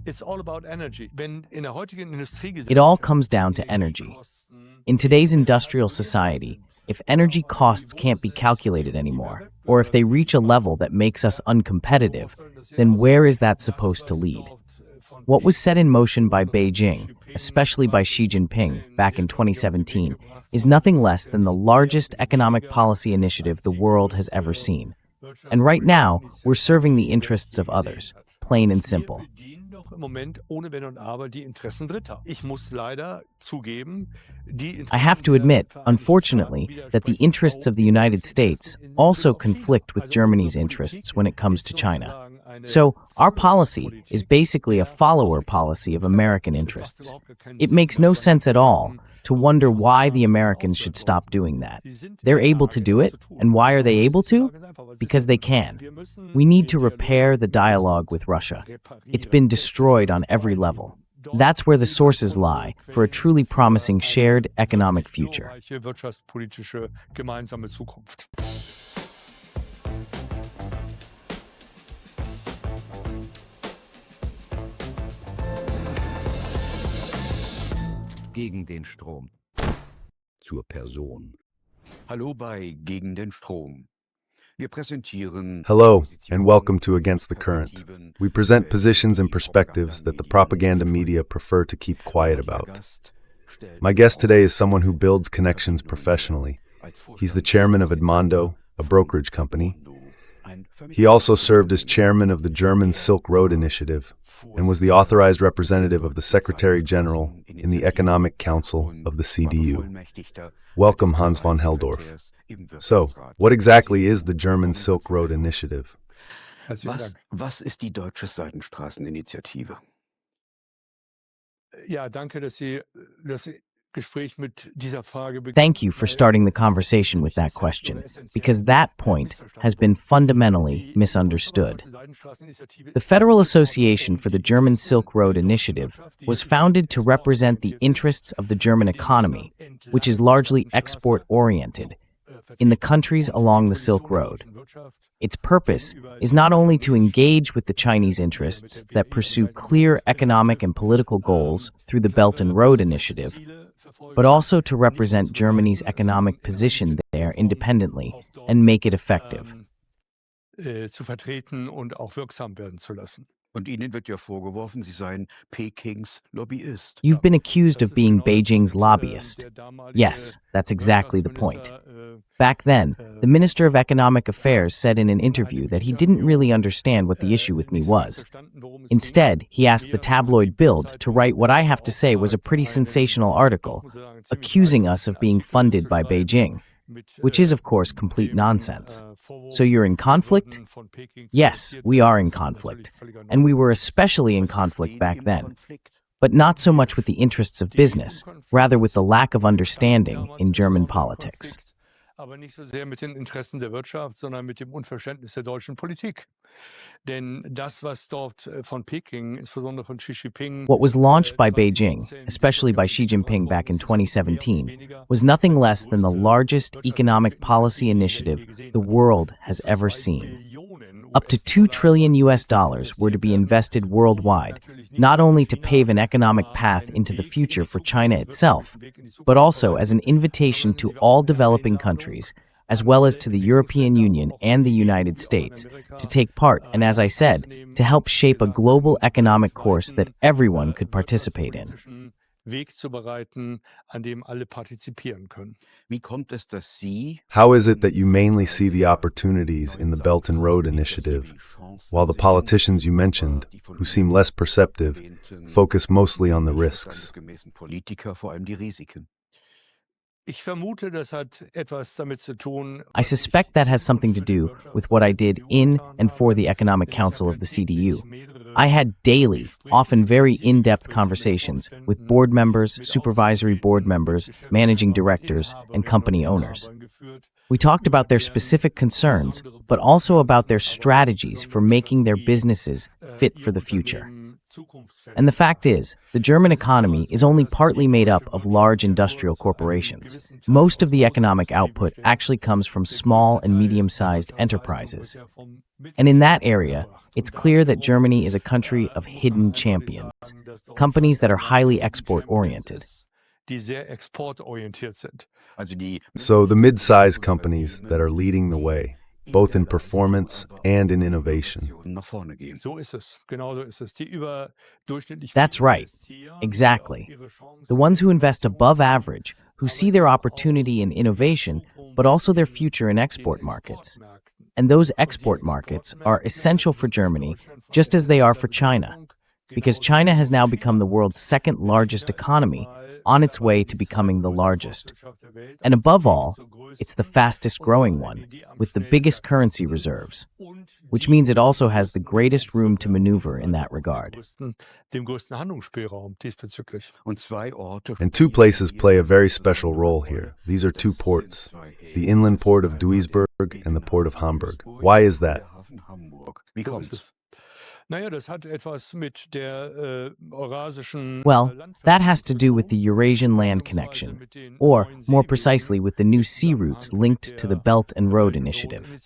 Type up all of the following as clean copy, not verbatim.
It all comes down to energy. In today's industrial society, if energy costs can't be calculated anymore, or if they reach a level that makes us uncompetitive, then where is that supposed to lead? What was set in motion by Beijing, especially by Xi Jinping, back in 2017, is nothing less than the largest economic policy initiative the world has ever seen. And right now, we're serving the interests of others, plain and simple. I have to admit, unfortunately, that the interests of the United States also conflict with Germany's interests when it comes to China. So, our policy is basically a follower policy of American interests. It makes no sense at all to wonder why the Americans should stop doing that. They're able to do it, and why are they able to? Because they can. We need to repair the dialogue with Russia. It's been destroyed on every level. That's where the sources lie for a truly promising shared economic future. Gegen den Strom. Zur Person. Hallo bei Gegen den Strom. Wir präsentieren. Hello, and welcome to Against the Current. We present positions and perspectives that the propaganda media prefer to keep quiet about. My guest today is someone who builds connections professionally. He's the chairman of Edmondo, a brokerage company. He also served as chairman of the German Silk Road Initiative and was the authorized representative of the Secretary General in the Economic Council of the CDU. Welcome, Hans von Helldorff. So, what exactly is the German Silk Road Initiative? Was ist die deutsche Seidenstraßeninitiative? Thank you for starting the conversation with that question, because that point has been fundamentally misunderstood. The Federal Association for the German Silk Road Initiative was founded to represent the interests of the German economy, which is largely export-oriented, in the countries along the Silk Road. Its purpose is not only to engage with the Chinese interests that pursue clear economic and political goals through the Belt and Road Initiative, but also to represent Germany's economic position there independently and make it effective. Und Ihnen wird ja vorgeworfen, Sie seien Pekings Lobbyist. You've been accused of being Beijing's lobbyist. Yes, that's exactly the point. Back then, the Minister of Economic Affairs said in an interview that he didn't really understand what the issue with me was. Instead, he asked the tabloid Bild to write what I have to say was a pretty sensational article, accusing us of being funded by Beijing, which is, of course, complete nonsense. So you're in conflict? Yes, we are in conflict. And we were especially in conflict back then. But not so much with the interests of business, rather with the lack of understanding in German politics. Aber nicht so sehr mit den Interessen der Wirtschaft, sondern mit dem Unverständnis der deutschen Politik. Denn das, was dort von Peking, insbesondere von Xi Jinping... What was launched by Beijing, especially by Xi Jinping back in 2017, was nothing less than the largest economic policy initiative the world has ever seen. Up to $2 trillion were to be invested worldwide, not only to pave an economic path into the future for China itself, but also as an invitation to all developing countries, as well as to the European Union and the United States, to take part and, as I said, to help shape a global economic course that everyone could participate in. Weg zu bereiten, an dem alle partizipieren können. Wie kommt es, dass Sie... How is it that you mainly see the opportunities in the Belt and Road Initiative, while the politicians you mentioned, who seem less perceptive, focus mostly on the risks? Politiker vor allem die Risiken. Ich vermute, das hat etwas damit zu tun. I suspect that has something to do with what I did in and for the Economic Council of the CDU. I had daily, often very in-depth conversations with board members, supervisory board members, managing directors, and company owners. We talked about their specific concerns, but also about their strategies for making their businesses fit for the future. And the fact is, the German economy is only partly made up of large industrial corporations. Most of the economic output actually comes from small and medium-sized enterprises. And in that area, it's clear that Germany is a country of hidden champions, companies that are highly export-oriented. So the mid-size companies that are leading the way, both in performance and in innovation. That's right. Exactly. The ones who invest above average, who see their opportunity in innovation, but also their future in export markets. And those export markets are essential for Germany, just as they are for China, because China has now become the world's second largest economy, on its way to becoming the largest. And above all, it's the fastest growing one, with the biggest currency reserves, which means it also has the greatest room to maneuver in that regard. And two places play a very special role here. These are two ports, the inland port of Duisburg and the port of Hamburg. Why is that? Well, that has to do with the Eurasian land connection, or more precisely with the new sea routes linked to the Belt and Road Initiative.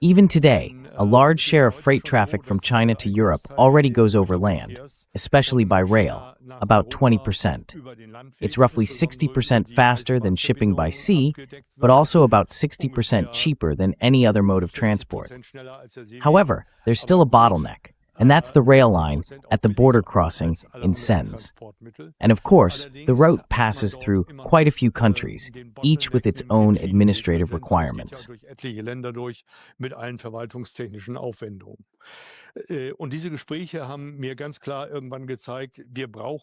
Even today, a large share of freight traffic from China to Europe already goes over land, especially by rail, about 20%. It's roughly 60% faster than shipping by sea, but also about 60% cheaper than any other mode of transport. However, there's still a bottleneck, and that's the rail line at the border crossing in Sens. And of course, the route passes through quite a few countries, each with its own administrative requirements.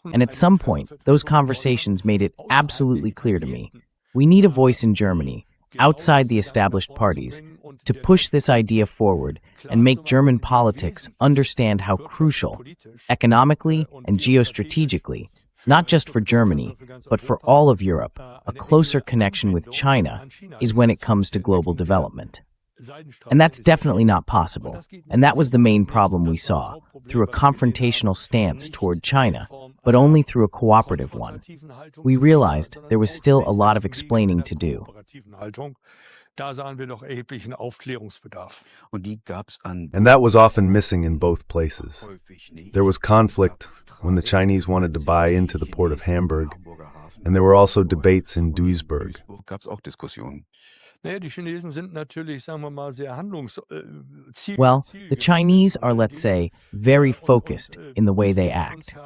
And at some point, those conversations made it absolutely clear to me, we need a voice in Germany, outside the established parties, to push this idea forward and make German politics understand how crucial, economically and geostrategically, not just for Germany, but for all of Europe, a closer connection with China is when it comes to global development. And that's definitely not possible, and that was the main problem we saw, through a confrontational stance toward China, but only through a cooperative one. We realized there was still a lot of explaining to do. And that was often missing in both places. There was conflict when the Chinese wanted to buy into the port of Hamburg, and there were also debates in Duisburg. Well, the Chinese are, let's say, very focused in the way they act.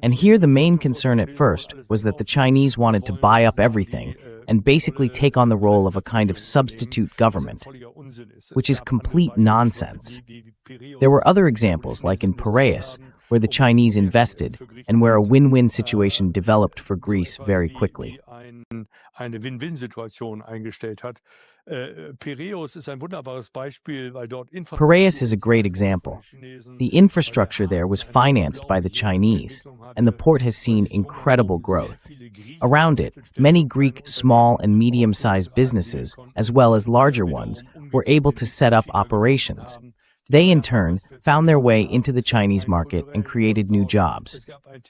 And here the main concern at first was that the Chinese wanted to buy up everything and basically take on the role of a kind of substitute government, which is complete nonsense. There were other examples, like in Piraeus, where the Chinese invested and where a win-win situation developed for Greece very quickly. Piraeus is a great example. The infrastructure there was financed by the Chinese, and the port has seen incredible growth. Around it, many Greek small and medium-sized businesses, as well as larger ones, were able to set up operations. They, in turn, found their way into the Chinese market and created new jobs.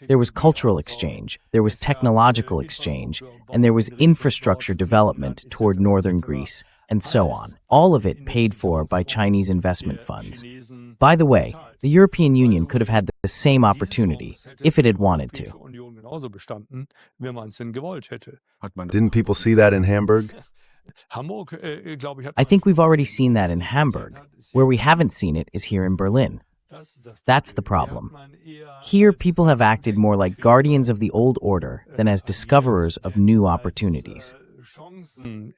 There was cultural exchange, there was technological exchange, and there was infrastructure development toward northern Greece, and so on. All of it paid for by Chinese investment funds. By the way, the European Union could have had the same opportunity, if it had wanted to. Didn't people see that in Hamburg? I think we've already seen that in Hamburg. Where we haven't seen it is here in Berlin. That's the problem. Here, people have acted more like guardians of the old order than as discoverers of new opportunities. When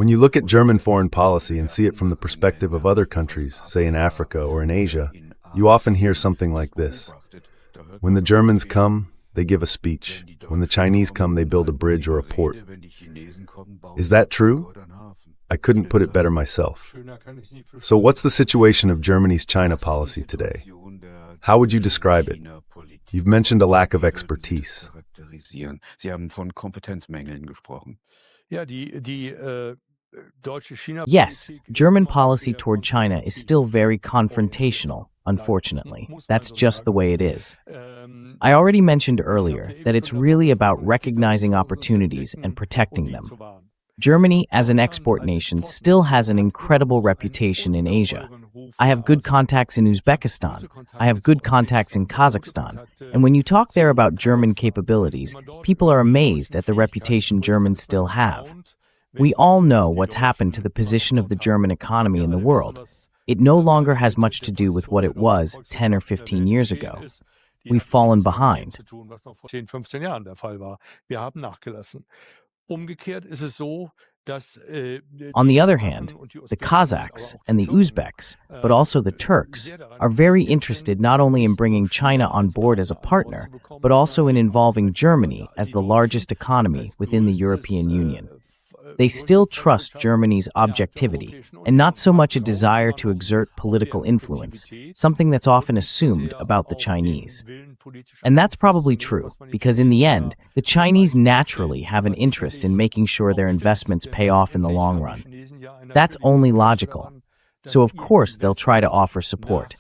you look at German foreign policy and see it from the perspective of other countries, say in Africa or in Asia, you often hear something like this. When the Germans come, they give a speech. When the Chinese come, they build a bridge or a port. Is that true? I couldn't put it better myself. So what's the situation of Germany's China policy today? How would you describe it? You've mentioned a lack of expertise. Yes, German policy toward China is still very confrontational, unfortunately. That's just the way it is. I already mentioned earlier that it's really about recognizing opportunities and protecting them. Germany, as an export nation, still has an incredible reputation in Asia. I have good contacts in Uzbekistan. I have good contacts in Kazakhstan. And when you talk there about German capabilities, people are amazed at the reputation Germans still have. We all know what's happened to the position of the German economy in the world. It no longer has much to do with what it was 10 or 15 years ago. We've fallen behind. On the other hand, the Kazakhs and the Uzbeks, but also the Turks, are very interested not only in bringing China on board as a partner, but also in involving Germany as the largest economy within the European Union. They still trust Germany's objectivity, and not so much a desire to exert political influence, something that's often assumed about the Chinese. And that's probably true, because in the end, the Chinese naturally have an interest in making sure their investments pay off in the long run. That's only logical. So of course they'll try to offer support.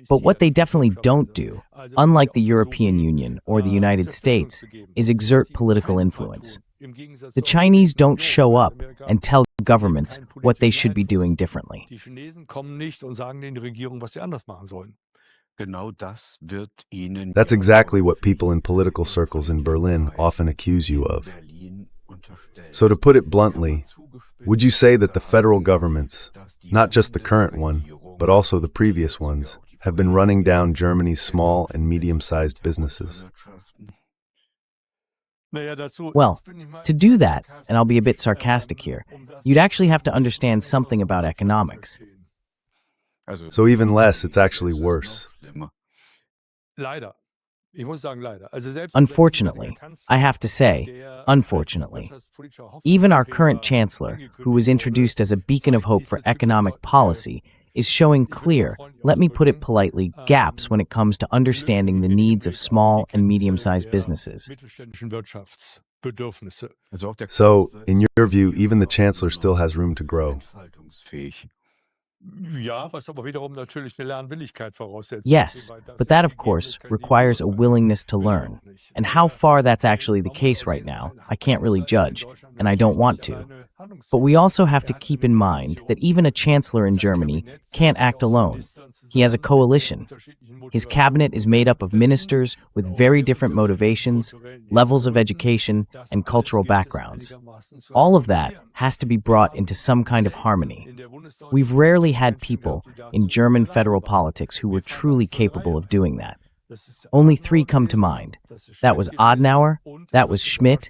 But what they definitely don't do, unlike the European Union or the United States, is exert political influence. The Chinese don't show up and tell governments what they should be doing differently. That's exactly what people in political circles in Berlin often accuse you of. So to put it bluntly, would you say that the federal governments, not just the current one, but also the previous ones, have been running down Germany's small and medium-sized businesses? Well, to do that, and I'll be a bit sarcastic here, you'd actually have to understand something about economics. So even less, it's actually worse. Unfortunately, I have to say, unfortunately, even our current chancellor, who was introduced as a beacon of hope for economic policy, is showing clear, let me put it politely, gaps when it comes to understanding the needs of small and medium-sized businesses. So, in your view, even the chancellor still has room to grow. Yes, but that, of course, requires a willingness to learn. And how far that's actually the case right now, I can't really judge, and I don't want to. But we also have to keep in mind that even a chancellor in Germany can't act alone. He has a coalition. His cabinet is made up of ministers with very different motivations, levels of education, and cultural backgrounds. All of that has to be brought into some kind of harmony. We've rarely had people in German federal politics who were truly capable of doing that. Only three come to mind. That was Adenauer, that was Schmidt,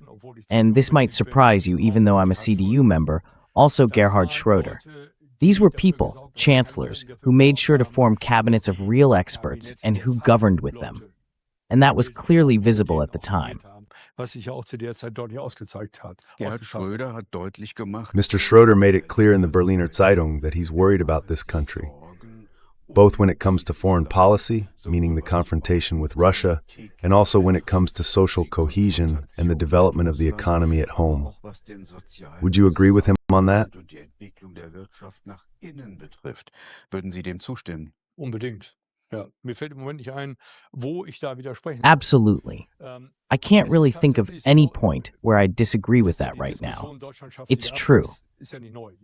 and this might surprise you even though I'm a CDU member, also Gerhard Schröder. These were people, chancellors, who made sure to form cabinets of real experts and who governed with them. And that was clearly visible at the time. Mr. Schröder made it clear in the Berliner Zeitung that he's worried about this country, both when it comes to foreign policy, meaning the confrontation with Russia, and also when it comes to social cohesion and the development of the economy at home. Would you agree with him on that? Absolutely. I can't really think of any point where I disagree with that right now. It's true.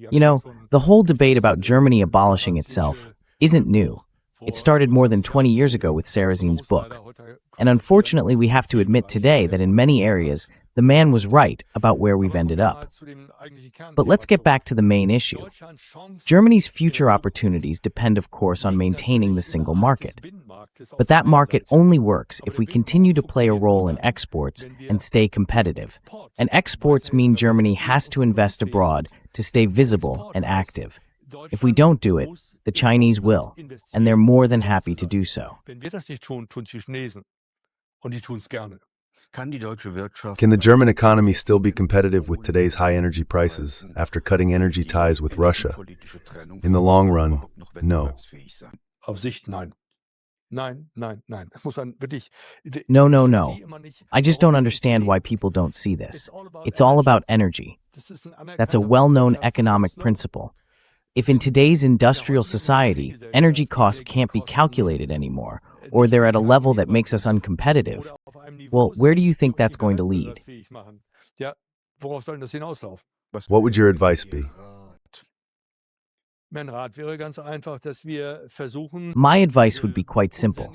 You know, the whole debate about Germany abolishing itself isn't new. It started more than 20 years ago with Sarazin's book. And unfortunately, we have to admit today that in many areas, the man was right about where we've ended up. But let's get back to the main issue. Germany's future opportunities depend, of course, on maintaining the single market. But that market only works if we continue to play a role in exports and stay competitive. And exports mean Germany has to invest abroad to stay visible and active. If we don't do it, the Chinese will, and they're more than happy to do so. Can the German economy still be competitive with today's high energy prices after cutting energy ties with Russia? In the long run, no. No. I just don't understand why people don't see this. It's all about energy. That's a well-known economic principle. If in today's industrial society, energy costs can't be calculated anymore, or they're at a level that makes us uncompetitive, well, where do you think that's going to lead? What would your advice be? My advice would be quite simple.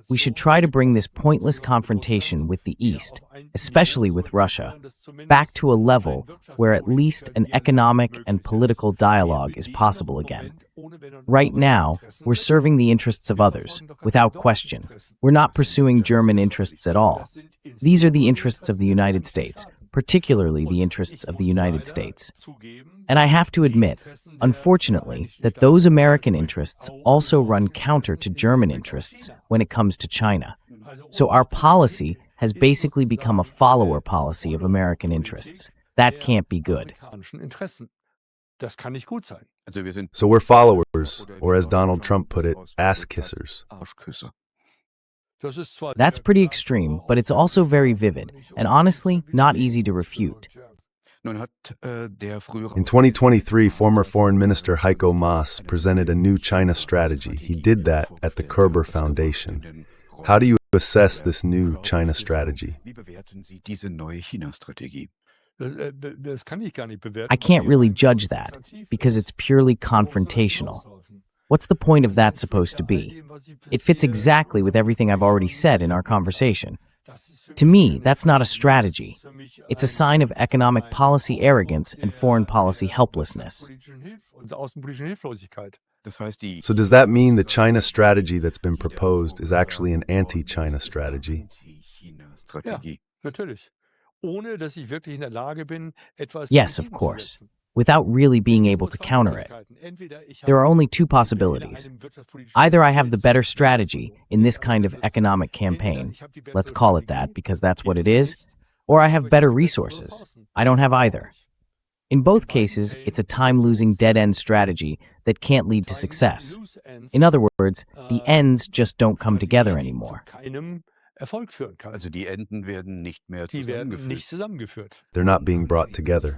We should try to bring this pointless confrontation with the East, especially with Russia, back to a level where at least an economic and political dialogue is possible again. Right now, we're serving the interests of others, without question. We're not pursuing German interests at all. These are the interests of the United States, particularly the interests of the United States. And I have to admit, unfortunately, that those American interests also run counter to German interests when it comes to China. So our policy has basically become a follower policy of American interests. That can't be good. So we're followers, or as Donald Trump put it, ass kissers. That's pretty extreme, but it's also very vivid, and honestly, not easy to refute. In 2023, former Foreign Minister Heiko Maas presented a new China strategy. He did that at the Kerber Foundation. How do you assess this new China strategy? I can't really judge that, because it's purely confrontational. What's the point of that supposed to be? It fits exactly with everything I've already said in our conversation. To me, that's not a strategy. It's a sign of economic policy arrogance and foreign policy helplessness. So does that mean the China strategy that's been proposed is actually an anti-China strategy? Yes, of course, without really being able to counter it. There are only two possibilities. Either I have the better strategy in this kind of economic campaign, let's call it that because that's what it is, or I have better resources. I don't have either. In both cases, it's a time-losing dead-end strategy that can't lead to success. In other words, the ends just don't come together anymore. They're not being brought together.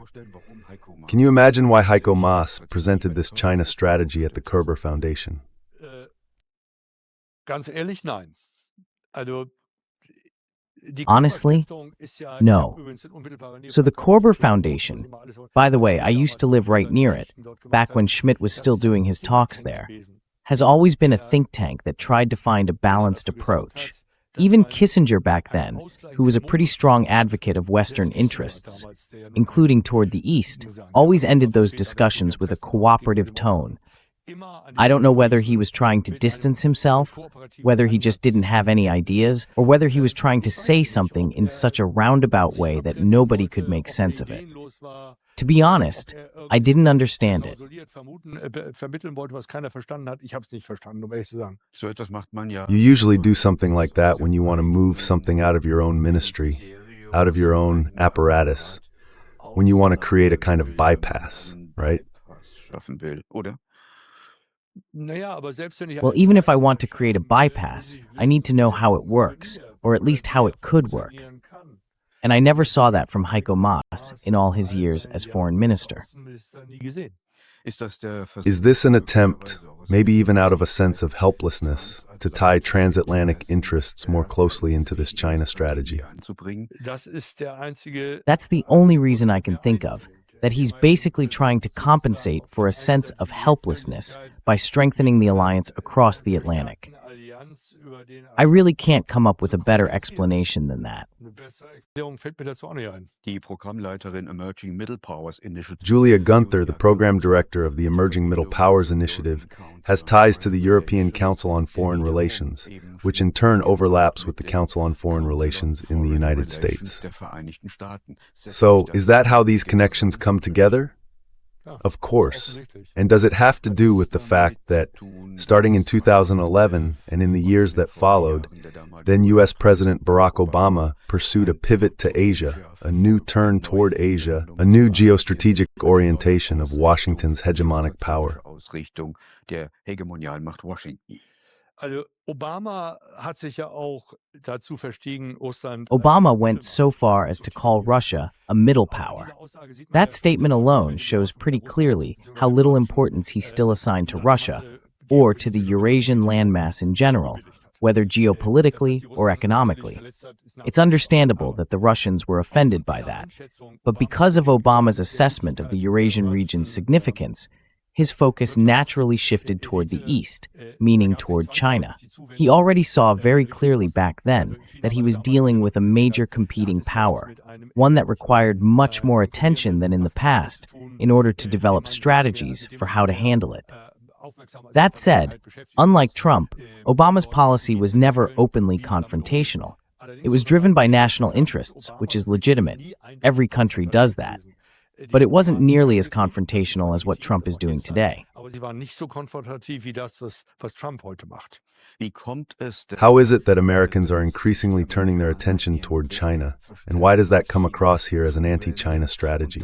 Can you imagine why Heiko Maas presented this China strategy at the Kerber Foundation? Honestly, no. So the Kerber Foundation, by the way, I used to live right near it, back when Schmidt was still doing his talks there, has always been a think tank that tried to find a balanced approach. Even Kissinger back then, who was a pretty strong advocate of Western interests, including toward the East, always ended those discussions with a cooperative tone. I don't know whether he was trying to distance himself, whether he just didn't have any ideas, or whether he was trying to say something in such a roundabout way that nobody could make sense of it. To be honest, I didn't understand it. You usually do something like that when you want to move something out of your own ministry, out of your own apparatus, when you want to create a kind of bypass, right? Well, even if I want to create a bypass, I need to know how it works, or at least how it could work. And I never saw that from Heiko Maas in all his years as foreign minister. Is this an attempt, maybe even out of a sense of helplessness, to tie transatlantic interests more closely into this China strategy? That's the only reason I can think of, that he's basically trying to compensate for a sense of helplessness by strengthening the alliance across the Atlantic. I really can't come up with a better explanation than that. Julia Gunther, the program director of the Emerging Middle Powers Initiative, has ties to the European Council on Foreign Relations, which in turn overlaps with the Council on Foreign Relations in the United States. So, is that how these connections come together? Of course. And does it have to do with the fact that, starting in 2011 and in the years that followed, then U.S. President Barack Obama pursued a pivot to Asia, a new turn toward Asia, a new geostrategic orientation of Washington's hegemonic power? Obama went so far as to call Russia a middle power. That statement alone shows pretty clearly how little importance he still assigned to Russia, or to the Eurasian landmass in general, whether geopolitically or economically. It's understandable that the Russians were offended by that. But because of Obama's assessment of the Eurasian region's significance, his focus naturally shifted toward the east, meaning toward China. He already saw very clearly back then that he was dealing with a major competing power, one that required much more attention than in the past in order to develop strategies for how to handle it. That said, unlike Trump, Obama's policy was never openly confrontational. It was driven by national interests, which is legitimate. Every country does that. But it wasn't nearly as confrontational as what Trump is doing today. How is it that Americans are increasingly turning their attention toward China? And why does that come across here as an anti-China strategy?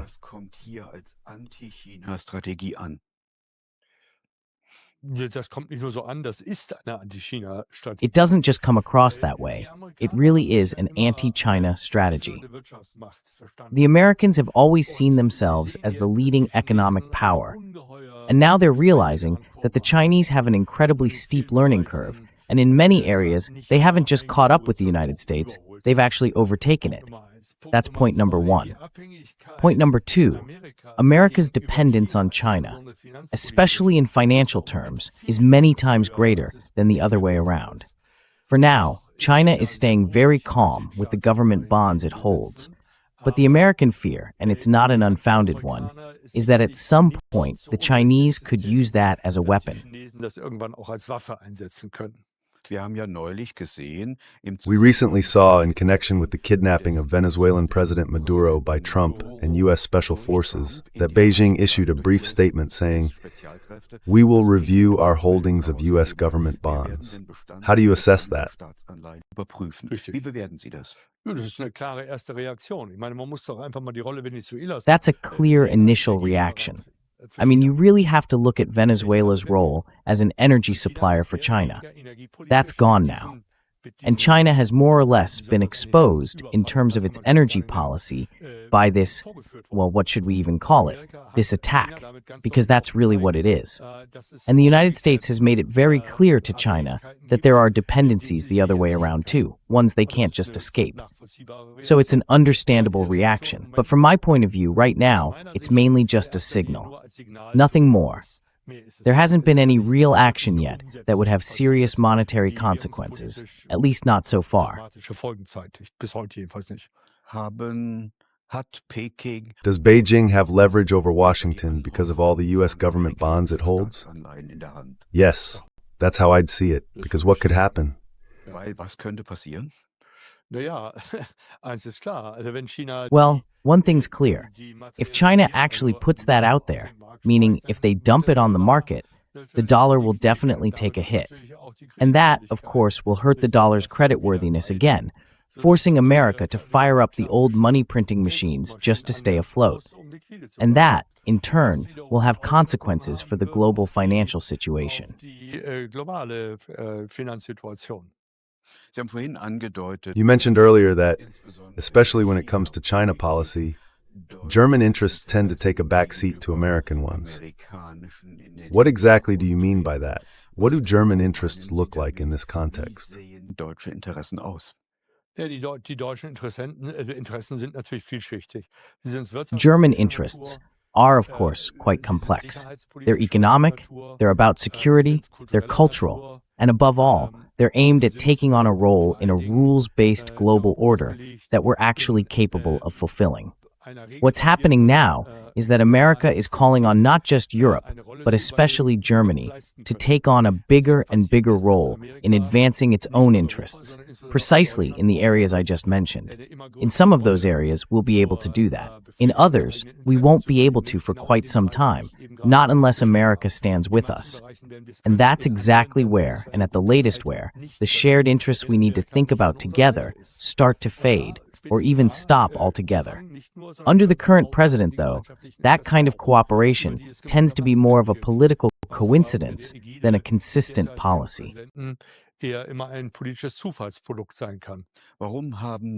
It doesn't just come across that way. It really is an anti-China strategy. The Americans have always seen themselves as the leading economic power, and now they're realizing that the Chinese have an incredibly steep learning curve, and in many areas, they haven't just caught up with the United States, they've actually overtaken it. That's point number one. Point number two, America's dependence on China, especially in financial terms, is many times greater than the other way around. For now, China is staying very calm with the government bonds it holds. But the American fear, and it's not an unfounded one, is that at some point the Chinese could use that as a weapon. We recently saw, in connection with the kidnapping of Venezuelan President Maduro by Trump and U.S. Special Forces, that Beijing issued a brief statement saying, "We will review our holdings of U.S. government bonds." How do you assess that? That's a clear initial reaction. I mean, you really have to look at Venezuela's role as an energy supplier for China. That's gone now. And China has more or less been exposed in terms of its energy policy by this, well, what should we even call it? This attack, because that's really what it is. And the United States has made it very clear to China that there are dependencies the other way around too, ones they can't just escape. So it's an understandable reaction. But from my point of view, right now, it's mainly just a signal. Nothing more. There hasn't been any real action yet that would have serious monetary consequences, at least not so far. Does Beijing have leverage over Washington because of all the U.S. government bonds it holds? Yes, that's how I'd see it, because what could happen? Well, one thing's clear. If China actually puts that out there, meaning if they dump it on the market, the dollar will definitely take a hit. And that, of course, will hurt the dollar's creditworthiness again, forcing America to fire up the old money printing machines just to stay afloat. And that, in turn, will have consequences for the global financial situation. You mentioned earlier that, especially when it comes to China policy, German interests tend to take a back seat to American ones. What exactly do you mean by that? What do German interests look like in this context? German interests are, of course, quite complex. They're economic, they're about security, they're cultural, and above all, they're aimed at taking on a role in a rules-based global order that we're actually capable of fulfilling. What's happening now is that America is calling on not just Europe, but especially Germany, to take on a bigger and bigger role in advancing its own interests, precisely in the areas I just mentioned. In some of those areas, we'll be able to do that. In others, we won't be able to for quite some time, not unless America stands with us. And that's exactly where, and at the latest where, the shared interests we need to think about together start to fade, or even stop altogether. Under the current president, though, that kind of cooperation tends to be more of a political coincidence than a consistent policy.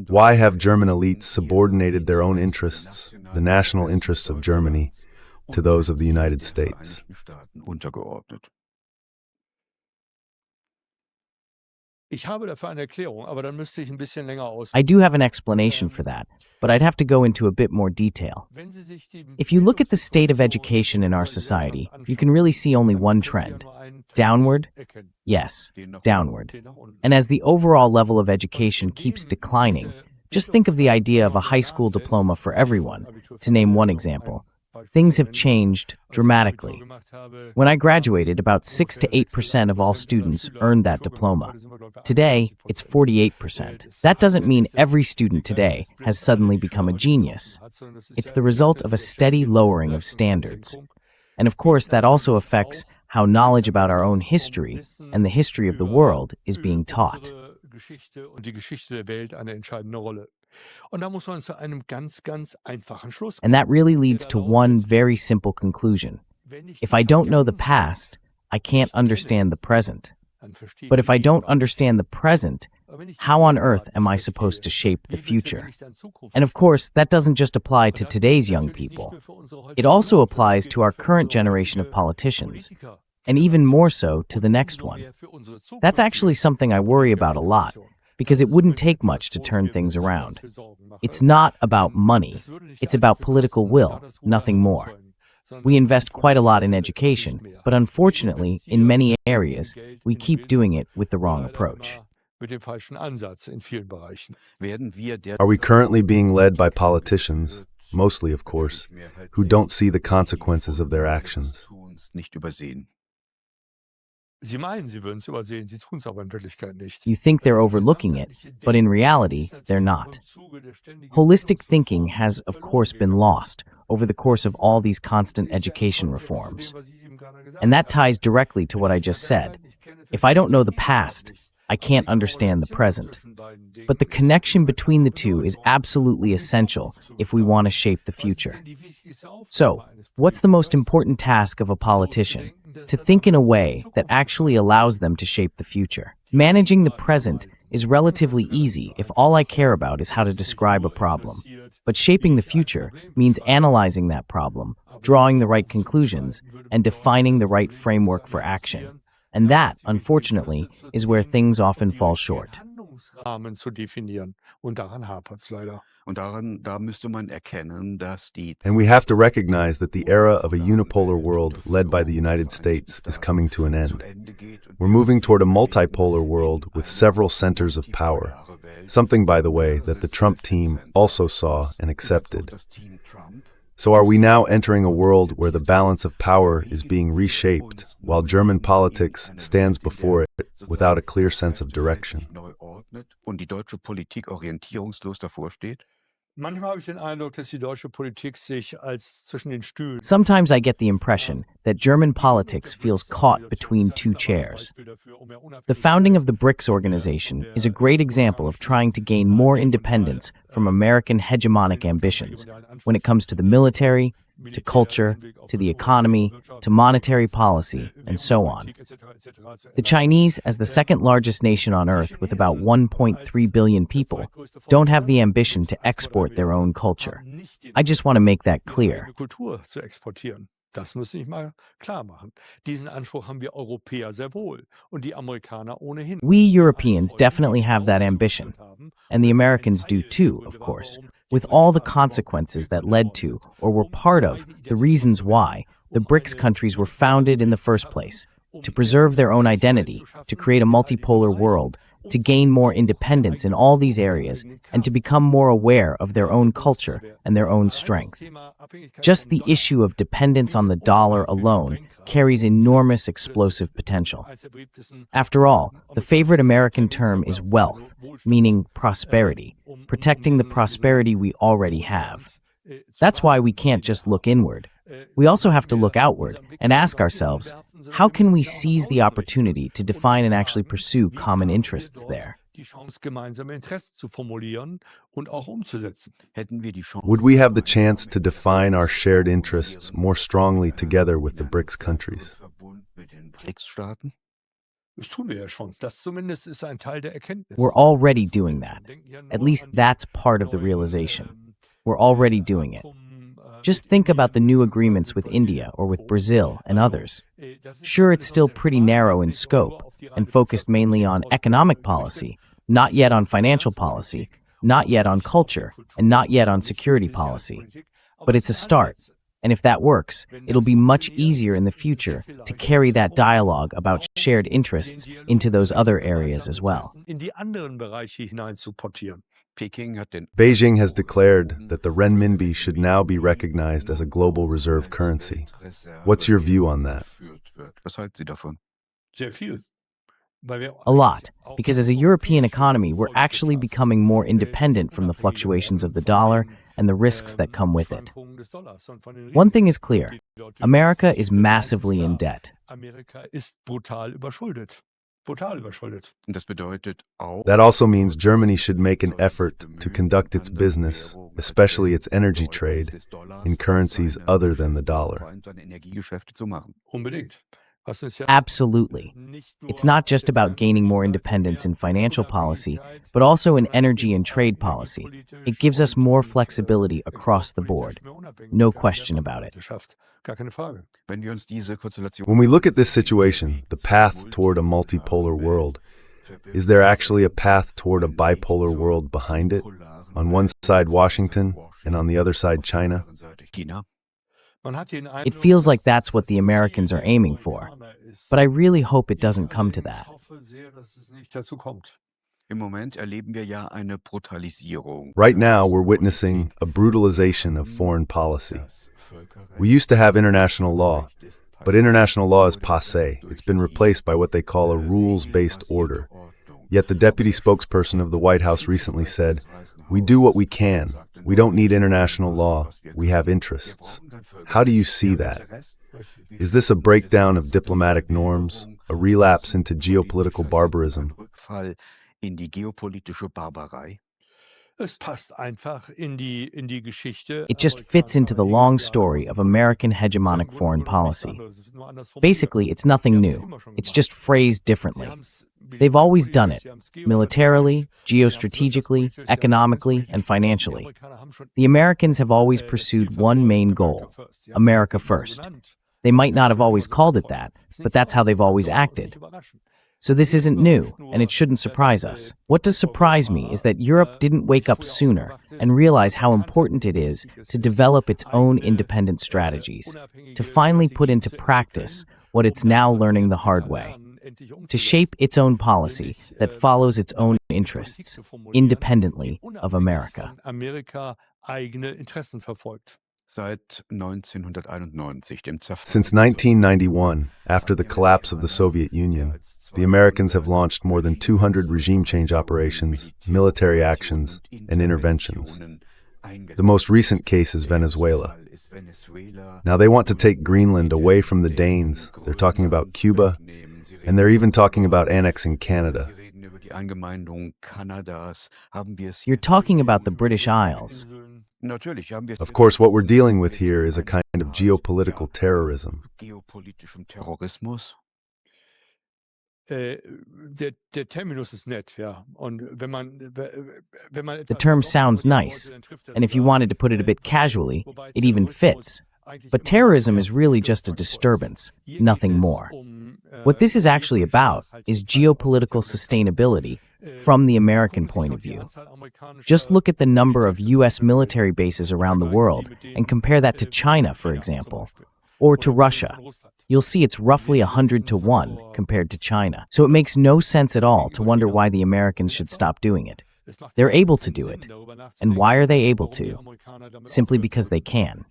Why have German elites subordinated their own interests, the national interests of Germany, to those of the United States? Ich habe dafür eine Erklärung, aber dann müsste ich ein bisschen länger I do have an explanation for that, but I'd have to go into a bit more detail. If you look at the state of education in our society, you can really see only one trend. Downward? Yes, downward. And as the overall level of education keeps declining, just think of the idea of a high school diploma for everyone, to name one example. Things have changed dramatically. When I graduated, about 6 to 8% of all students earned that diploma. Today, it's 48%. That doesn't mean every student today has suddenly become a genius. It's the result of a steady lowering of standards. And of course, that also affects how knowledge about our own history and the history of the world is being taught. Und da muss man zu einem ganz einfachen Schluss kommen. And that really leads to one very simple conclusion. If I don't know the past, I can't understand the present. But if I don't understand the present, how on earth am I supposed to shape the future? And of course, that doesn't just apply to today's young people. It also applies to our current generation of politicians, and even more so to the next one. That's actually something I worry about a lot, because it wouldn't take much to turn things around. It's not about money. It's about political will, nothing more. We invest quite a lot in education, but unfortunately, in many areas, we keep doing it with the wrong approach. Are we currently being led by politicians, mostly of course, who don't see the consequences of their actions? Sie meinen, sie würden es übersehen, sie tun es aber in Wirklichkeit nicht. You think they're overlooking it, but in reality, they're not. Holistic thinking has, of course, been lost over the course of all these constant education reforms. And that ties directly to what I just said. If I don't know the past, I can't understand the present. But the connection between the two is absolutely essential if we want to shape the future. So, what's the most important task of a politician? To think in a way that actually allows them to shape the future. Managing the present is relatively easy if all I care about is how to describe a problem. But shaping the future means analyzing that problem, drawing the right conclusions, and defining the right framework for action. And that, unfortunately, is where things often fall short. Zu definieren. Und daran hapert's leider. Da müsste man erkennen, dass die And we have to recognize that the era of a unipolar world led by the United States is coming to an end. We're moving toward a multipolar world with several centers of power, something, by the way, that the Trump team also saw and accepted. So are we now entering a world where the balance of power is being reshaped, while German politics stands before it without a clear sense of direction? und die deutsche Politik orientierungslos davor steht? Manchmal habe ich den Eindruck, dass die deutsche Politik sich als zwischen den Stühlen. Sometimes I get the impression that German politics feels caught between two chairs. The founding of the BRICS organization is a great example of trying to gain more independence from American hegemonic ambitions when it comes to the military, to culture, to the economy, to monetary policy, and so on. The Chinese, as the second largest nation on Earth with about 1.3 billion people, don't have the ambition to export their own culture. I just want to make that clear. Kultur zu exportieren. Das muss ich mal klar machen. Diesen Anspruch haben wir Europäer sehr wohl und die Amerikaner ohnehin. We Europeans definitely have that ambition, and the Americans do too, of course, with all the consequences that led to, or were part of, the reasons why the BRICS countries were founded in the first place, to preserve their own identity, to create a multipolar world, to gain more independence in all these areas, and to become more aware of their own culture and their own strength. Just the issue of dependence on the dollar alone carries enormous explosive potential. After all, the favorite American term is wealth, meaning prosperity, protecting the prosperity we already have. That's why we can't just look inward. We also have to look outward and ask ourselves, how can we seize the opportunity to define and actually pursue common interests there? Would we have the chance to define our shared interests more strongly together with the BRICS countries? We're already doing that. At least that's part of the realization. We're already doing it. Just think about the new agreements with India or with Brazil and others. Sure, it's still pretty narrow in scope and focused mainly on economic policy, not yet on financial policy, not yet on culture, and not yet on security policy. But it's a start. And if that works, it'll be much easier in the future to carry that dialogue about shared interests into those other areas as well. Beijing has declared that the renminbi should now be recognized as a global reserve currency. What's your view on that? A lot, because as a European economy, we're actually becoming more independent from the fluctuations of the dollar and the risks that come with it. One thing is clear: America is massively in debt. That also means Germany should make an effort to conduct its business, especially its energy trade, in currencies other than the dollar. Absolutely. It's not just about gaining more independence in financial policy, but also in energy and trade policy. It gives us more flexibility across the board. No question about it. When we look at this situation, the path toward a multipolar world, is there actually a path toward a bipolar world behind it? On one side Washington, and on the other side China? It feels like that's what the Americans are aiming for, but I really hope it doesn't come to that. Right now, we're witnessing a brutalization of foreign policy. We used to have international law, but international law is passé. It's been replaced by what they call a rules-based order. Yet the deputy spokesperson of the White House recently said, "We do what we can. We don't need international law. We have interests." How do you see that? Is this a breakdown of diplomatic norms, a relapse into geopolitical barbarism? It just fits into the long story of American hegemonic foreign policy. Basically, it's nothing new. It's just phrased differently. They've always done it, militarily, geostrategically, economically, and financially. The Americans have always pursued one main goal: America first. They might not have always called it that, but that's how they've always acted. So this isn't new, and it shouldn't surprise us. What does surprise me is that Europe didn't wake up sooner and realize how important it is to develop its own independent strategies, to finally put into practice what it's now learning the hard way, to shape its own policy that follows its own interests, independently of America. Since 1991, after the collapse of the Soviet Union, the Americans have launched more than 200 regime change operations, military actions, and interventions. The most recent case is Venezuela. Now they want to take Greenland away from the Danes. They're talking about Cuba, and they're even talking about annexing Canada. You're talking about the British Isles. Of course, what we're dealing with here is a kind of geopolitical terrorism. The term sounds nice, and if you wanted to put it a bit casually, it even fits. But terrorism is really just a disturbance, nothing more. What this is actually about is geopolitical sustainability from the American point of view. Just look at the number of U.S. military bases around the world and compare that to China, for example, or to Russia. You'll see it's roughly 100 to 1 compared to China. So it makes no sense at all to wonder why the Americans should stop doing it. They're able to do it. And why are they able to? Simply because they can.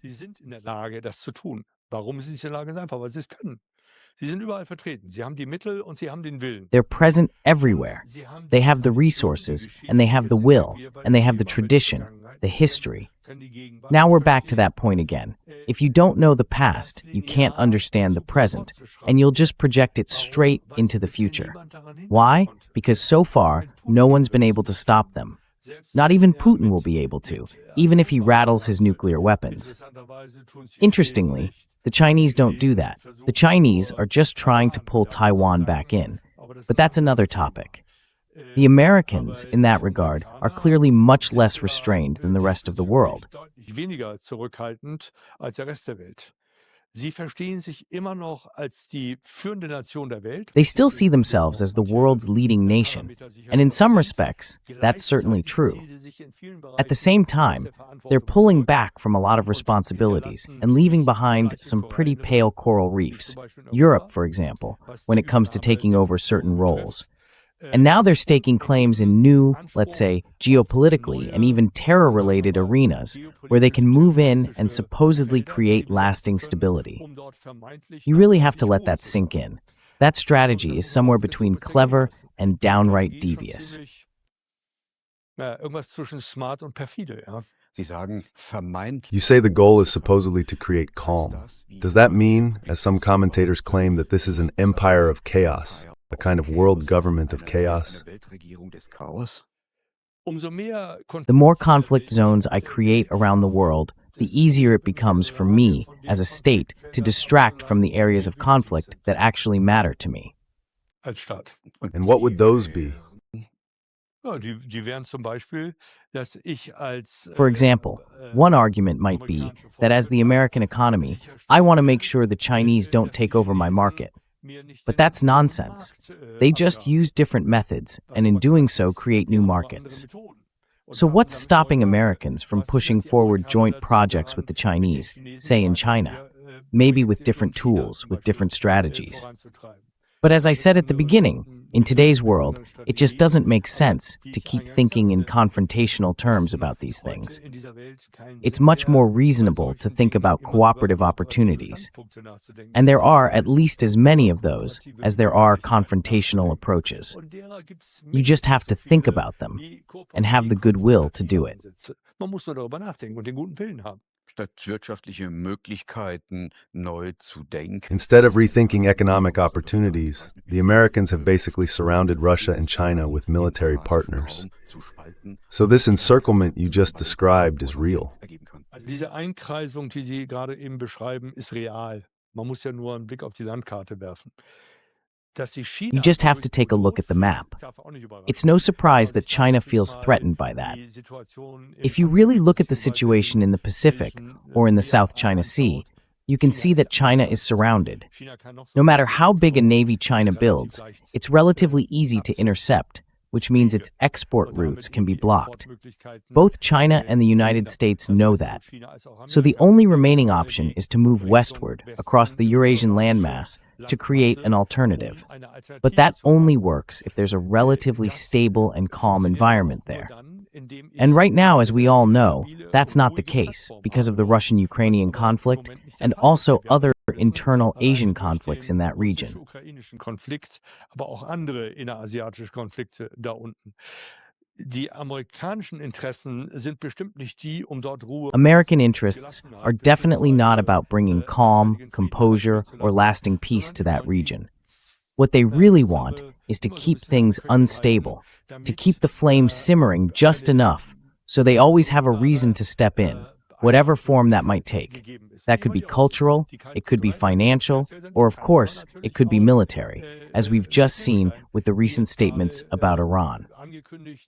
They're present everywhere. They have the resources, and they have the will, and they have the tradition, the history. Now we're back to that point again. If you don't know the past, you can't understand the present, and you'll just project it straight into the future. Why? Because so far, no one's been able to stop them. Not even Putin will be able to, even if he rattles his nuclear weapons. Interestingly, the Chinese don't do that. The Chinese are just trying to pull Taiwan back in. But that's another topic. The Americans, in that regard, are clearly much less restrained than the rest of the world. Weniger zurückhaltend als der Rest der Welt. Sie verstehen sich immer noch als die führende Nation der Welt. They still see themselves as the world's leading nation, and in some respects, that's certainly true. At the same time, they're pulling back from a lot of responsibilities and leaving behind some pretty pale coral reefs, Europe, for example, when it comes to taking over certain roles. And now they're staking claims in new, let's say, geopolitically and even terror-related arenas where they can move in and supposedly create lasting stability. You really have to let that sink in. That strategy is somewhere between clever and downright devious. Irgendwas zwischen smart und perfide, ja. Sie sagen, vermeintlich. You say the goal is supposedly to create calm. Does that mean, as some commentators claim, that this is an empire of chaos, a kind of world government of chaos? The more conflict zones I create around the world, the easier it becomes for me, as a state, to distract from the areas of conflict that actually matter to me. Als Staat. And what would those be? Ja, die wären zum Beispiel, dass ich als For example, one argument might be that as the American economy, I want to make sure the Chinese don't take over my market. But that's nonsense. They just use different methods, and in doing so create new markets. So what's stopping Americans from pushing forward joint projects with the Chinese, say in China? Maybe with different tools, with different strategies. But as I said at the beginning, in today's world, it just doesn't make sense to keep thinking in confrontational terms about these things. It's much more reasonable to think about cooperative opportunities. And there are at least as many of those as there are confrontational approaches. You just have to think about them and have the goodwill to do it. Man muss nur darüber nachdenken und den guten Willen haben. Statt wirtschaftliche Möglichkeiten neu zu denken. Instead of rethinking economic opportunities, the Americans have basically surrounded Russia and China with military partners. So this encirclement you just described is real. Also diese Einkreisung, die Sie gerade eben beschreiben, ist real. Man muss ja nur einen Blick auf die Landkarte werfen. You just have to take a look at the map. It's no surprise that China feels threatened by that. If you really look at the situation in the Pacific or in the South China Sea, you can see that China is surrounded. No matter how big a navy China builds, it's relatively easy to intercept, which means its export routes can be blocked. Both China and the United States know that. So the only remaining option is to move westward across the Eurasian landmass to create an alternative. But that only works if there's a relatively stable and calm environment there. And right now, as we all know, that's not the case because of the Russian-Ukrainian conflict and also other internal Asian conflicts in that region. Aber auch andere innerasiatische Konflikte da unten. Die amerikanischen Interessen sind bestimmt nicht die, dort Ruhe. American interests are definitely not about bringing calm, composure, or lasting peace to that region. What they really want is to keep things unstable, to keep the flames simmering just enough, so they always have a reason to step in, whatever form that might take. That could be cultural, it could be financial, or of course, it could be military, as we've just seen with the recent statements about Iran.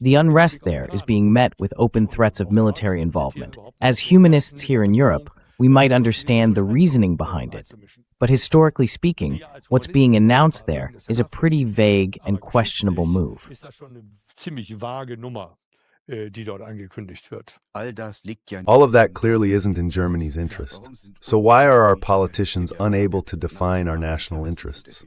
The unrest there is being met with open threats of military involvement. As humanists here in Europe, we might understand the reasoning behind it. But historically speaking, what's being announced there is a pretty vague and questionable move. Die dort angekündigt wird. All of that clearly isn't in Germany's interest. So why are our politicians unable to define our national interests?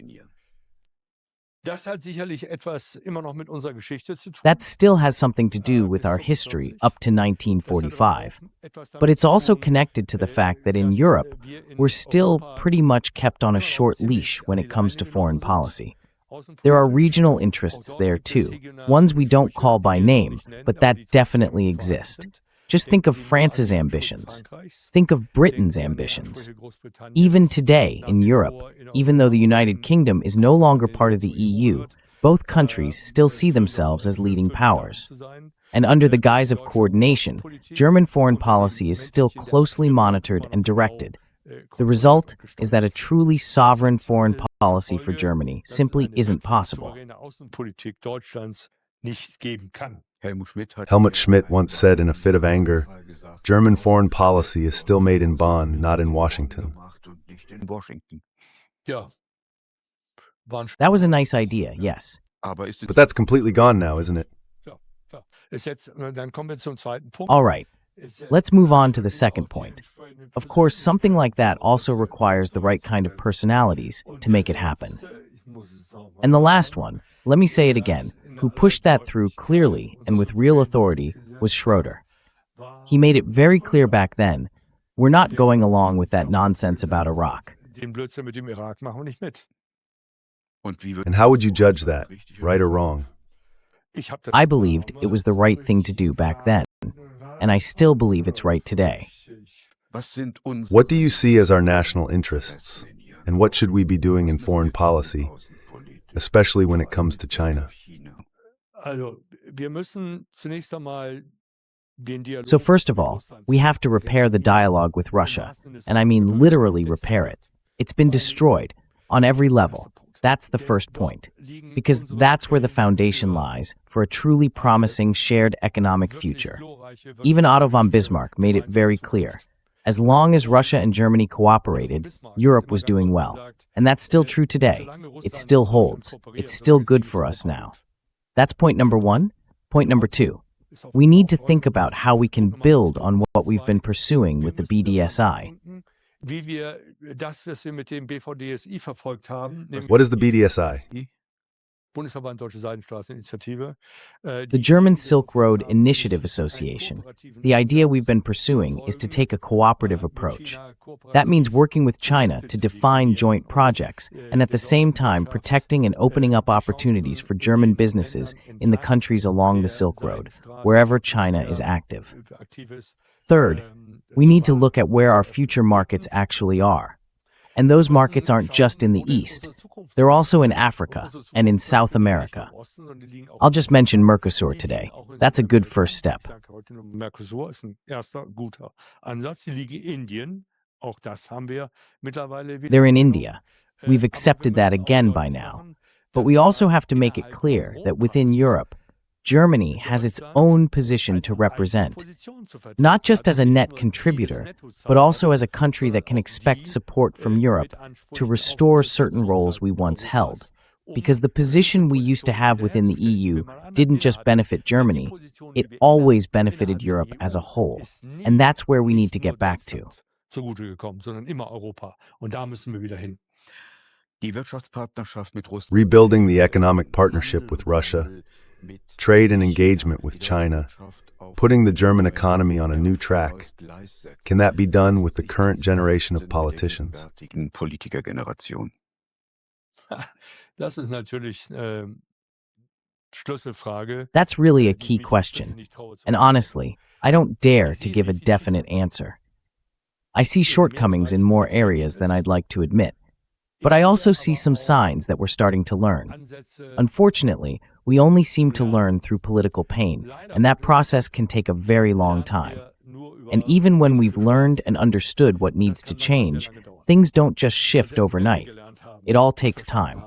Das hat sicherlich etwas immer noch mit unserer Geschichte zu tun. That still has something to do with our history up to 1945. But it's also connected to the fact that in Europe, we're still pretty much kept on a short leash when it comes to foreign policy. There are regional interests there too, ones we don't call by name, but that definitely exist. Just think of France's ambitions. Think of Britain's ambitions. Even today in Europe, even though the United Kingdom is no longer part of the EU, both countries still see themselves as leading powers. And under the guise of coordination, German foreign policy is still closely monitored and directed. The result is that a truly sovereign foreign policy for Germany simply isn't possible. nicht geben kann. Helmut Schmidt once said in a fit of anger, German foreign policy is still made in Bonn, not in Washington. Ja. That was a nice idea, yes. But that's completely gone now, isn't it? Ja. Dann kommen wir zum zweiten Punkt. All right, let's move on to the second point. Of course, something like that also requires the right kind of personalities to make it happen. And the last one, let me say it again, who pushed that through clearly and with real authority was Schroeder. He made it very clear back then, we're not going along with that nonsense about Iraq. Den Blödsinn mit dem Irak machen wir nicht mit. And how would you judge that, right or wrong? I believed it was the right thing to do back then, and I still believe it's right today. What do you see as our national interests, and what should we be doing in foreign policy, especially when it comes to China? Also, wir müssen zunächst einmal den Dialog. So first of all, we have to repair the dialogue with Russia, and I mean literally repair it. It's been destroyed on every level. That's the first point, because that's where the foundation lies for a truly promising shared economic future. Even Otto von Bismarck made it very clear. As long as Russia and Germany cooperated, Europe was doing well. And that's still true today. It still holds. It's still good for us now. That's point number one. Point number two. We need to think about how we can build on what we've been pursuing with the BDSI. Wie wir das, was wir mit dem BVDSI verfolgt haben, nämlich What is the BDSI? Bundesverband Deutsche Seidenstraßeninitiative. The German Silk Road Initiative Association. The idea we've been pursuing is to take a cooperative approach. That means working with China to define joint projects and at the same time protecting and opening up opportunities for German businesses in the countries along the Silk Road, wherever China is active. Third, we need to look at where our future markets actually are. And those markets aren't just in the East. They're also in Africa and in South America. I'll just mention Mercosur today. That's a good first step. Mercosur ist ein erster guter Ansatz. Die liegen in Indien. Auch das haben wir mittlerweile wieder. They're in India. We've accepted that again by now. But we also have to make it clear that within Europe, Germany has its own position to represent, not just as a net contributor, but also as a country that can expect support from Europe to restore certain roles we once held. Because the position we used to have within the EU didn't just benefit Germany, it always benefited Europe as a whole. And that's where we need to get back to. Zugute gekommen, sondern immer Europa. Und da müssen wir wieder hin. Rebuilding the economic partnership with Russia, trade and engagement with China, putting the German economy on a new track. Can that be done with the current generation of politicians? Das ist natürlich Schlüsselfrage. That's really a key question. And honestly, I don't dare to give a definite answer. I see shortcomings in more areas than I'd like to admit. But I also see some signs that we're starting to learn. Unfortunately, we only seem to learn through political pain, and that process can take a very long time. And even when we've learned and understood what needs to change, things don't just shift overnight. It all takes time.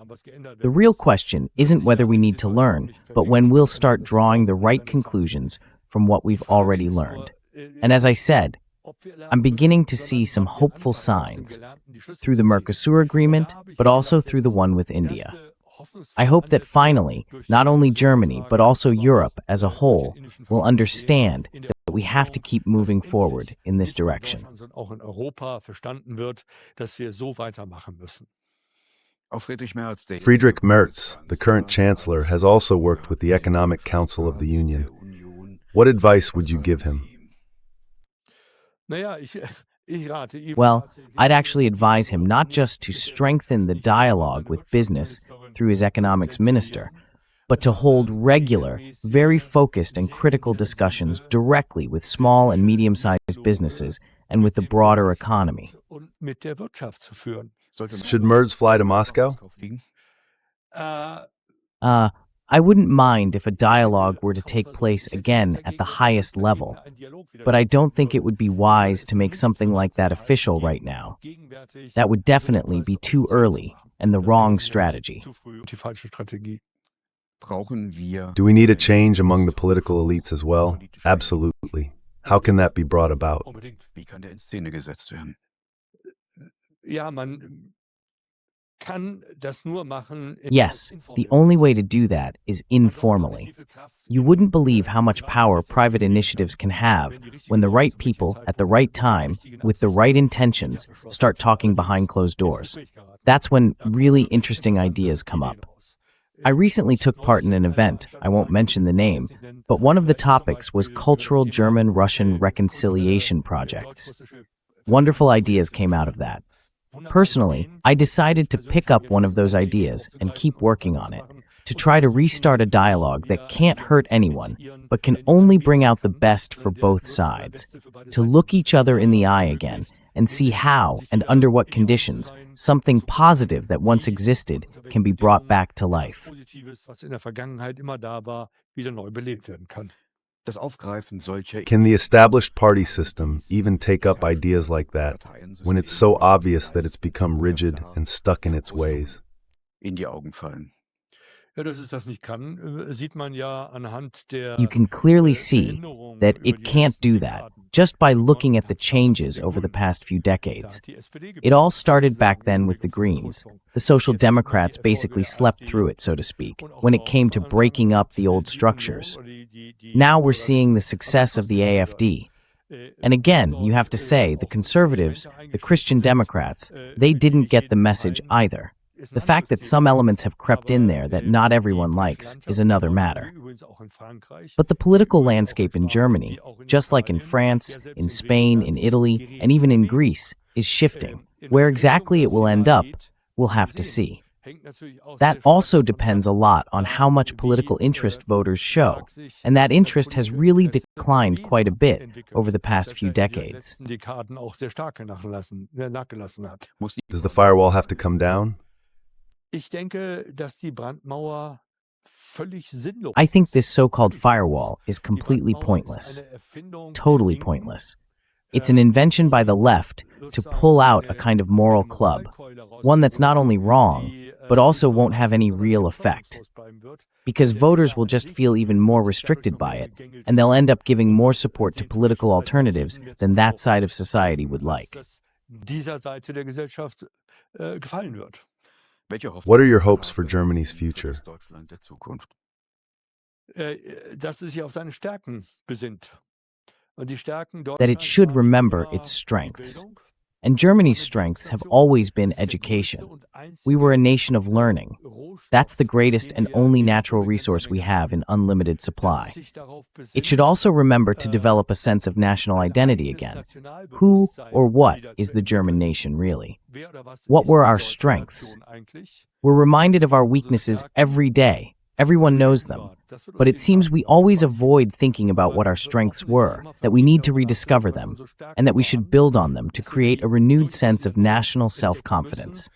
The real question isn't whether we need to learn, but when we'll start drawing the right conclusions from what we've already learned. And as I said, I'm beginning to see some hopeful signs through the Mercosur agreement, but also through the one with India. I hope that finally, not only Germany, but also Europe as a whole will understand that we have to keep moving forward in this direction. Auch in Europa verstanden wird, dass wir so weitermachen müssen. Friedrich Merz, the current chancellor, has also worked with the Economic Council of the Union. What advice would you give him? Well, I'd actually advise him not just to strengthen the dialogue with business through his economics minister, but to hold regular, very focused and critical discussions directly with small and medium-sized businesses and with the broader economy. Should Merz fly to Moscow? I wouldn't mind if a dialogue were to take place again at the highest level, but I don't think it would be wise to make something like that official right now. That would definitely be too early and the wrong strategy. Do we need a change among the political elites as well? Absolutely. How can that be brought about? Wie kann der in Szene gesetzt werden? Ja, man kann das nur machen. Yes, the only way to do that is informally. You wouldn't believe how much power private initiatives can have when the right people at the right time, with the right intentions, start talking behind closed doors. That's when really interesting ideas come up. I recently took part in an event, I won't mention the name, but one of the topics was cultural German-Russian reconciliation projects. Wonderful ideas came out of that. Personally, I decided to pick up one of those ideas and keep working on it, to try to restart a dialogue that can't hurt anyone, but can only bring out the best for both sides, to look each other in the eye again and see how and under what conditions something positive that once existed can be brought back to life. Can the established party system even take up ideas like that when it's so obvious that it's become rigid and stuck in its ways? In die Augen fallen. Ja, dass es das nicht kann, sieht man ja anhand der You can clearly see that it can't do that just by looking at the changes over the past few decades. It all started back then with the Greens. The Social Democrats basically slept through it, so to speak, when it came to breaking up the old structures. Now we're seeing the success of the AfD. And again, you have to say, the conservatives, the Christian Democrats, they didn't get the message either. The fact that some elements have crept in there that not everyone likes is another matter. But the political landscape in Germany, just like in France, in Spain, in Italy, and even in Greece, is shifting. Where exactly it will end up, we'll have to see. That also depends a lot on how much political interest voters show, and that interest has really declined quite a bit over the past few decades. Does the firewall have to come down? I think this so-called firewall is completely pointless. Totally pointless. It's an invention by the left to pull out a kind of moral club, one that's not only wrong, but also won't have any real effect. Because voters will just feel even more restricted by it, and they'll end up giving more support to political alternatives than that side of society would like. What are your hopes for Germany's future? That it should remember its strengths. And Germany's strengths have always been education. We were a nation of learning. That's the greatest and only natural resource we have in unlimited supply. It should also remember to develop a sense of national identity again. Who or what is the German nation really? What were our strengths? We're reminded of our weaknesses every day. Everyone knows them. But it seems we always avoid thinking about what our strengths were, that we need to rediscover them, and that we should build on them to create a renewed sense of national self-confidence.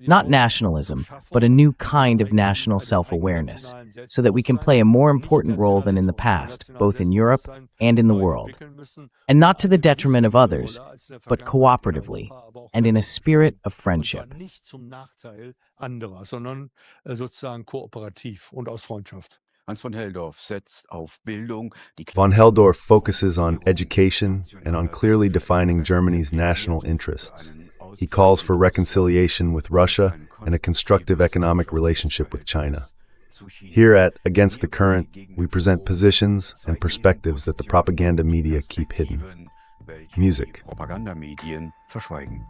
Not nationalism, but a new kind of national self-awareness, so that we can play a more important role than in the past, both in Europe and in the world. And not to the detriment of others, but cooperatively, and in a spirit of friendship. Von Helldorff focuses on education and on clearly defining Germany's national interests. He calls for reconciliation with Russia and a constructive economic relationship with China. Here at Against the Current, we present positions and perspectives that the propaganda media keep hidden. Music. Propagandamedien verschweigen.